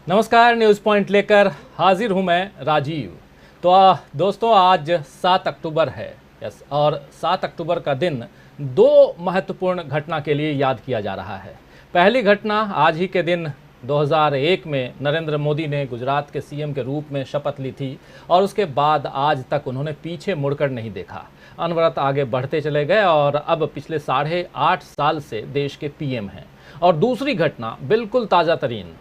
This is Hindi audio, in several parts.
नमस्कार, न्यूज़ पॉइंट लेकर हाजिर हूं मैं राजीव। तो दोस्तों, आज 7 अक्टूबर है। यस, और 7 अक्टूबर का दिन दो महत्वपूर्ण घटना के लिए याद किया जा रहा है। पहली घटना, आज ही के दिन 2001 में नरेंद्र मोदी ने गुजरात के सीएम के रूप में शपथ ली थी और उसके बाद आज तक उन्होंने पीछे मुड़कर नहीं देखा। अनवरत आगे बढ़ते चले गए और अब पिछले 8.5 साल से देश के पीएम हैं। और दूसरी घटना बिल्कुल ताज़ा तरीन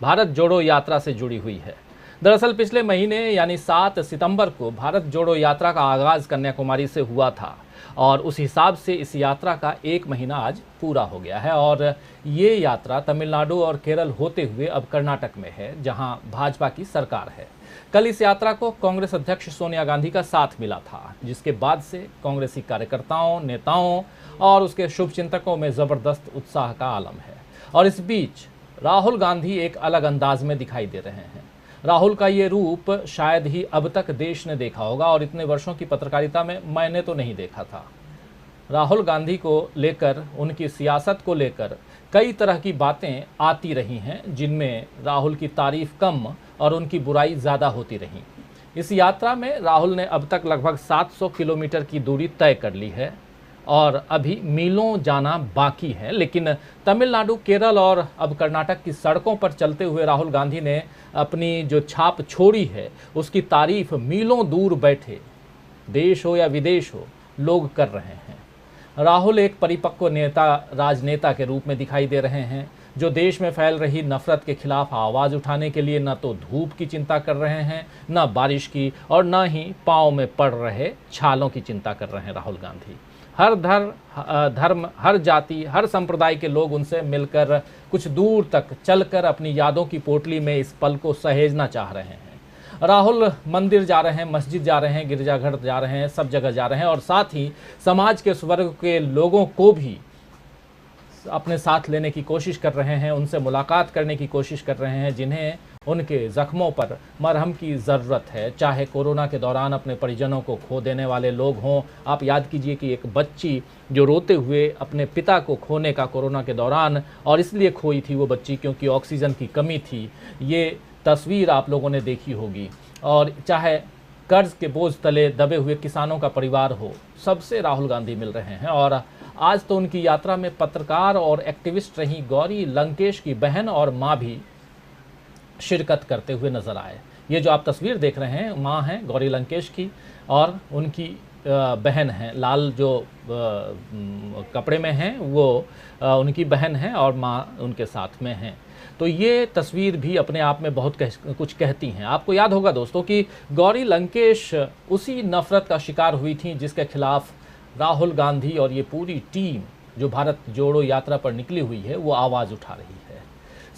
भारत जोड़ो यात्रा से जुड़ी हुई है। दरअसल पिछले महीने यानी 7 सितंबर को भारत जोड़ो यात्रा का आगाज़ कन्याकुमारी से हुआ था और उस हिसाब से इस यात्रा का 1 महीना आज पूरा हो गया है। और ये यात्रा तमिलनाडु और केरल होते हुए अब कर्नाटक में है, जहां भाजपा की सरकार है। कल इस यात्रा को कांग्रेस अध्यक्ष सोनिया गांधी का साथ मिला था, जिसके बाद से कांग्रेसी कार्यकर्ताओं, नेताओं और उसके शुभचिंतकों में ज़बरदस्त उत्साह का आलम है। और इस बीच राहुल गांधी एक अलग अंदाज में दिखाई दे रहे हैं। राहुल का ये रूप शायद ही अब तक देश ने देखा होगा और इतने वर्षों की पत्रकारिता में मैंने तो नहीं देखा था। राहुल गांधी को लेकर, उनकी सियासत को लेकर कई तरह की बातें आती रही हैं, जिनमें राहुल की तारीफ कम और उनकी बुराई ज़्यादा होती रही। इस यात्रा में राहुल ने अब तक लगभग 700 किलोमीटर की दूरी तय कर ली है और अभी मीलों जाना बाकी है। लेकिन तमिलनाडु, केरल और अब कर्नाटक की सड़कों पर चलते हुए राहुल गांधी ने अपनी जो छाप छोड़ी है, उसकी तारीफ मीलों दूर बैठे, देश हो या विदेश हो, लोग कर रहे हैं। राहुल एक परिपक्व नेता, राजनेता के रूप में दिखाई दे रहे हैं, जो देश में फैल रही नफरत के खिलाफ आवाज़ उठाने के लिए न तो धूप की चिंता कर रहे हैं, न बारिश की, और न ही पाँव में पड़ रहे छालों की चिंता कर रहे हैं राहुल गांधी। हर धर्म, हर जाति, हर संप्रदाय के लोग उनसे मिलकर कुछ दूर तक चलकर अपनी यादों की पोटली में इस पल को सहेजना चाह रहे हैं। राहुल मंदिर जा रहे हैं, मस्जिद जा रहे हैं, गिरजाघर जा रहे हैं, सब जगह जा रहे हैं और साथ ही समाज के स्वर्ग के लोगों को भी अपने साथ लेने की कोशिश कर रहे हैं, उनसे मुलाकात करने की कोशिश कर रहे हैं, जिन्हें उनके ज़ख्मों पर मरहम की ज़रूरत है। चाहे कोरोना के दौरान अपने परिजनों को खो देने वाले लोग हों। आप याद कीजिए कि एक बच्ची जो रोते हुए अपने पिता को खोने का कोरोना के दौरान, और इसलिए खोई थी वो बच्ची क्योंकि ऑक्सीजन की कमी थी, ये तस्वीर आप लोगों ने देखी होगी। और चाहे कर्ज के बोझ तले दबे हुए किसानों का परिवार हो, सबसे राहुल गांधी मिल रहे हैं। और आज तो उनकी यात्रा में पत्रकार और एक्टिविस्ट रही गौरी लंकेश की बहन और माँ भी शिरकत करते हुए नजर आए। ये जो आप तस्वीर देख रहे हैं, माँ हैं गौरी लंकेश की और उनकी बहन हैं, लाल जो कपड़े में हैं वो उनकी बहन हैं और माँ उनके साथ में हैं। तो ये तस्वीर भी अपने आप में बहुत कुछ कहती हैं। आपको याद होगा दोस्तों कि गौरी लंकेश उसी नफ़रत का शिकार हुई थी जिसके खिलाफ राहुल गांधी और ये पूरी टीम जो भारत जोड़ो यात्रा पर निकली हुई है वो आवाज़ उठा रही है।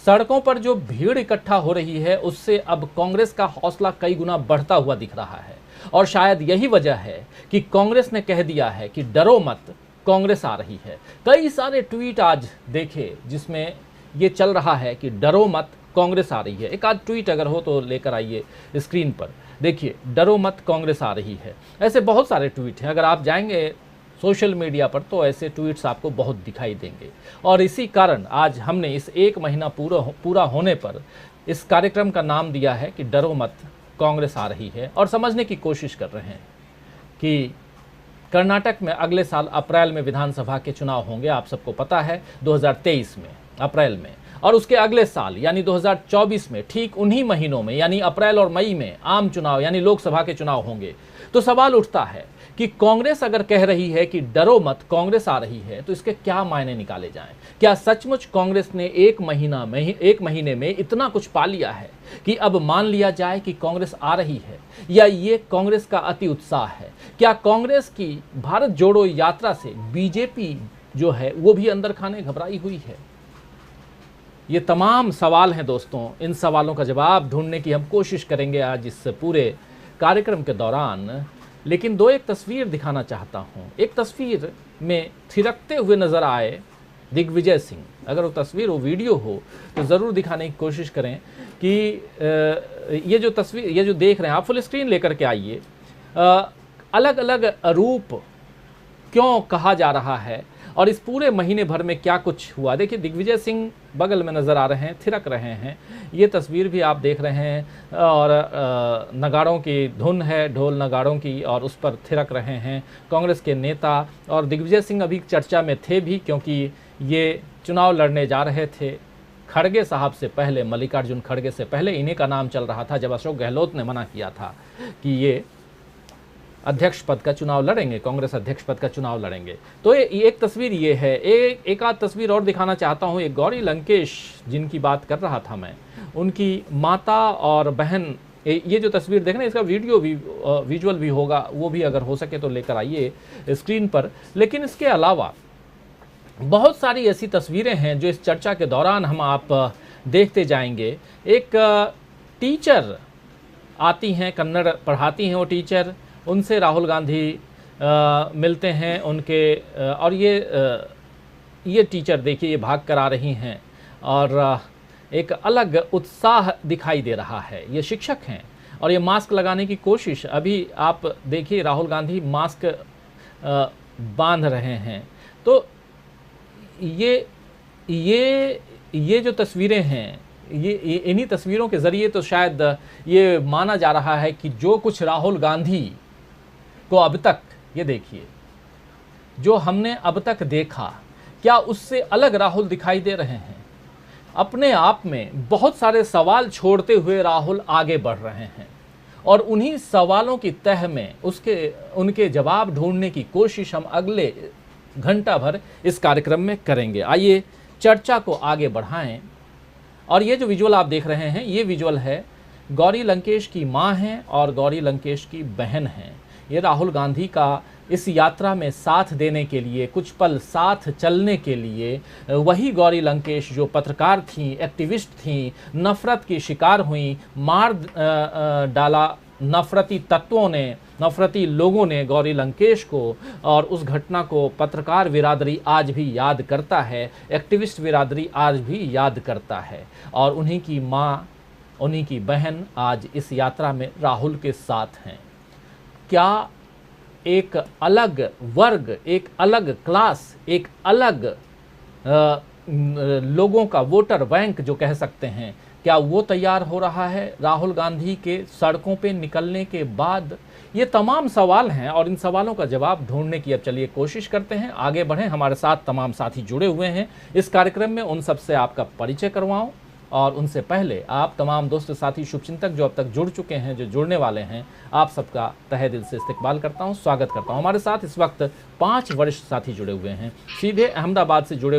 सड़कों पर जो भीड़ इकट्ठा हो रही है, उससे अब कांग्रेस का हौसला कई गुना बढ़ता हुआ दिख रहा है। और शायद यही वजह है कि कांग्रेस ने कह दिया है कि डरो मत, कांग्रेस आ रही है। कई सारे ट्वीट आज देखे जिसमें ये चल रहा है कि डरो मत, कांग्रेस आ रही है। एक आध ट्वीट अगर हो तो लेकर आइए स्क्रीन पर, देखिए, डरो मत, कांग्रेस आ रही है। ऐसे बहुत सारे ट्वीट हैं, अगर आप जाएंगे सोशल मीडिया पर तो ऐसे ट्वीट्स आपको बहुत दिखाई देंगे। और इसी कारण आज हमने इस 1 महीना पूरा होने पर इस कार्यक्रम का नाम दिया है कि डरो मत, कांग्रेस आ रही है। और समझने की कोशिश कर रहे हैं कि कर्नाटक में अगले साल अप्रैल में विधानसभा के चुनाव होंगे। आप सबको पता है 2023 में अप्रैल में, और उसके अगले साल यानी 2024 में ठीक उन्हीं महीनों में यानी अप्रैल और मई में आम चुनाव यानी लोकसभा के चुनाव होंगे। तो सवाल उठता है कि कांग्रेस अगर कह रही है कि डरो मत, कांग्रेस आ रही है, तो इसके क्या मायने निकाले जाएं? क्या सचमुच कांग्रेस ने 1 महीने में इतना कुछ पा लिया है कि अब मान लिया जाए कि कांग्रेस आ रही है, या ये कांग्रेस का अति उत्साह है? क्या कांग्रेस की भारत जोड़ो यात्रा से बीजेपी जो है वो भी अंदर खाने घबराई हुई है? ये तमाम सवाल हैं दोस्तों। इन सवालों का जवाब ढूंढने की हम कोशिश करेंगे आज इस पूरे कार्यक्रम के दौरान। लेकिन एक तस्वीर दिखाना चाहता हूँ। एक तस्वीर में थिरकते हुए नज़र आए दिग्विजय सिंह। अगर वो तस्वीर, वो वीडियो हो तो ज़रूर दिखाने की कोशिश करें कि ये जो तस्वीर, ये जो देख रहे हैं आप, फुल स्क्रीन लेकर के आइए। अलग अलग रूप क्यों कहा जा रहा है और इस पूरे महीने भर में क्या कुछ हुआ। देखिए, दिग्विजय सिंह बगल में नज़र आ रहे हैं, थिरक रहे हैं, ये तस्वीर भी आप देख रहे हैं और नगाड़ों की धुन है, ढोल नगाड़ों की, और उस पर थिरक रहे हैं कांग्रेस के नेता। और दिग्विजय सिंह अभी चर्चा में थे भी, क्योंकि ये चुनाव लड़ने जा रहे थे खड़गे साहब से पहले, मल्लिकार्जुन खड़गे से पहले इन्हीं का नाम चल रहा था, जब अशोक गहलोत ने मना किया था कि ये अध्यक्ष पद का चुनाव लड़ेंगे, कांग्रेस अध्यक्ष पद का चुनाव लड़ेंगे। तो एक तस्वीर ये है। एक आध तस्वीर और दिखाना चाहता हूँ। एक गौरी लंकेश जिनकी बात कर रहा था मैं, उनकी माता और बहन, ये जो तस्वीर देख रहे हैं इसका वीडियो भी विजुअल भी होगा, वो भी अगर हो सके तो लेकर आइए स्क्रीन पर। लेकिन इसके अलावा बहुत सारी ऐसी तस्वीरें हैं जो इस चर्चा के दौरान हम आप देखते जाएंगे। एक टीचर आती हैं, कन्नड़ पढ़ाती हैं वो टीचर, उनसे राहुल गांधी मिलते हैं उनके, और ये टीचर देखिए ये भाग कर आ रही हैं और एक अलग उत्साह दिखाई दे रहा है। ये शिक्षक हैं और ये मास्क लगाने की कोशिश, अभी आप देखिए राहुल गांधी मास्क बांध रहे हैं। तो ये जो तस्वीरें हैं, ये इन्हीं तस्वीरों के ज़रिए तो शायद ये माना जा रहा है कि जो कुछ राहुल गांधी को अब तक, ये देखिए जो हमने अब तक देखा, क्या उससे अलग राहुल दिखाई दे रहे हैं। अपने आप में बहुत सारे सवाल छोड़ते हुए राहुल आगे बढ़ रहे हैं और उन्हीं सवालों की तह में उनके जवाब ढूंढने की कोशिश हम अगले घंटा भर इस कार्यक्रम में करेंगे। आइए चर्चा को आगे बढ़ाएं। और ये जो विजुअल आप देख रहे हैं, ये विजुअल है, गौरी लंकेश की मां हैं और गौरी लंकेश की बहन हैं। ये राहुल गांधी का इस यात्रा में साथ देने के लिए, कुछ पल साथ चलने के लिए, वही गौरी लंकेश जो पत्रकार थीं, एक्टिविस्ट थीं, नफ़रत की शिकार हुई, मार डाला नफ़रती तत्वों ने, नफ़रती लोगों ने गौरी लंकेश को, और उस घटना को पत्रकार बिरादरी आज भी याद करता है, एक्टिविस्ट बिरादरी आज भी याद करता है। और उन्हीं की माँ, उन्हीं की बहन आज इस यात्रा में राहुल के साथ हैं। क्या एक अलग वर्ग, एक अलग क्लास, एक अलग लोगों का वोटर बैंक जो कह सकते हैं, क्या वो तैयार हो रहा है राहुल गांधी के सड़कों पे निकलने के बाद? ये तमाम सवाल हैं और इन सवालों का जवाब ढूंढने की अब चलिए कोशिश करते हैं, आगे बढ़ें। हमारे साथ तमाम साथी जुड़े हुए हैं इस कार्यक्रम में, उन सब से आपका परिचय करवाऊं। और उनसे पहले आप तमाम दोस्त साथी शुभचिंतक जो अब तक जुड़ चुके हैं, जो जुड़ने वाले हैं, आप सबका तहे दिल से इस्तकबाल करता हूं, स्वागत करता हूं। हमारे साथ इस वक्त 5 वरिष्ठ साथी जुड़े हुए हैं, सीधे अहमदाबाद से जुड़े